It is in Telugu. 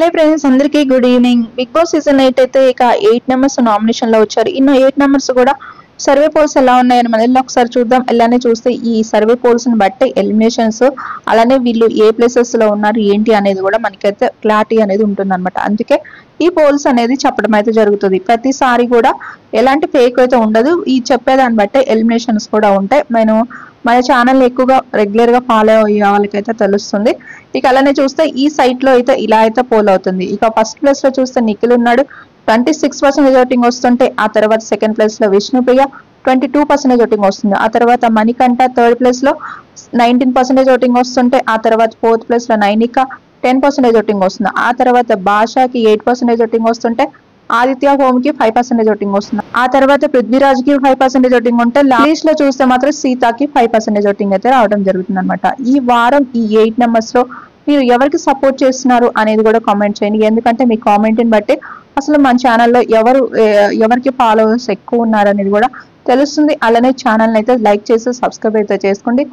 హలో ఫ్రెండ్స్, అందరికీ good evening. Bigg Boss season 8 అయితే ఇక 8 మెంబర్స్ నామినేషన్ లో వచ్చారు. ఇನ್ನು 8 మెంబర్స్ కూడా సర్వే పోల్స్ ఎలా ఉన్నాయని మనం ఒకసారి చూద్దాం. ఎలానే చూస్తే ఈ సర్వే పోల్స్ ని బట్టి ఎలిమినేషన్స్, అలానే వీళ్ళు ఏ ప్లేసెస్ లో ఉన్నారు ఏంటి అనేది కూడా మనకైతే క్లారిటీ అనేది ఉంటుంది అనమాట. అందుకే ఈ పోల్స్ అనేది చెప్పడం అయితే జరుగుతుంది. ప్రతిసారి కూడా ఎలాంటి ఫేక్ అయితే ఉండదు. ఈ చెప్పేదాన్ని బట్టే ఎలిమినేషన్స్ కూడా ఉంటాయి. మన ఛానల్ ఎక్కువగా రెగ్యులర్ గా ఫాలో అయ్యే వాళ్ళకైతే తెలుస్తుంది. ఇక అలానే చూస్తే ఈ సైట్ లో అయితే ఇలా అయితే పోల్ అవుతుంది. ఇక ఫస్ట్ ప్లేస్ లో చూస్తే నిఖిల్ ఉన్నాడు, 26% ఓటింగ్ వస్తుంటే ఆ తర్వాత సెకండ్ ప్లేస్ లో విష్ణుప్రియ 22% ఓటింగ్ వస్తుంది. ఆ తర్వాత మణికంఠ థర్డ్ ప్లేస్ లో 19% ఓటింగ్ వస్తుంటే ఆ తర్వాత ఫోర్త్ ప్లేస్ లో నైనిక 10% ఓటింగ్ వస్తుంది. ఆ తర్వాత భాషకి 8% ఓటింగ్ వస్తుంటే ఆదిత్య హోమ్ కి 5% ఓటింగ్ వస్తుంది. ఆ తర్వాత పృథ్వీరాజ్ కి 5% ఓటింగ్ ఉంటే లాస్ట్ లో చూస్తే మాత్రం సీతాకి 5% ఓటింగ్ అయితే రావడం జరుగుతుంది అనమాట. ఈ వారం ఈ 8 మెంబర్స్ లో మీరు ఎవరికి సపోర్ట్ చేస్తున్నారు అనేది కూడా కామెంట్ చేయండి. ఎందుకంటే మీ కామెంట్ ని బట్టి అసలు మన ఛానల్లో ఎవరికి ఫాలోవర్స్ ఎక్కువ ఉన్నారు అనేది కూడా తెలుస్తుంది. అలానే ఛానల్ అయితే లైక్ చేసి సబ్స్క్రైబ్ అయితే చేసుకోండి.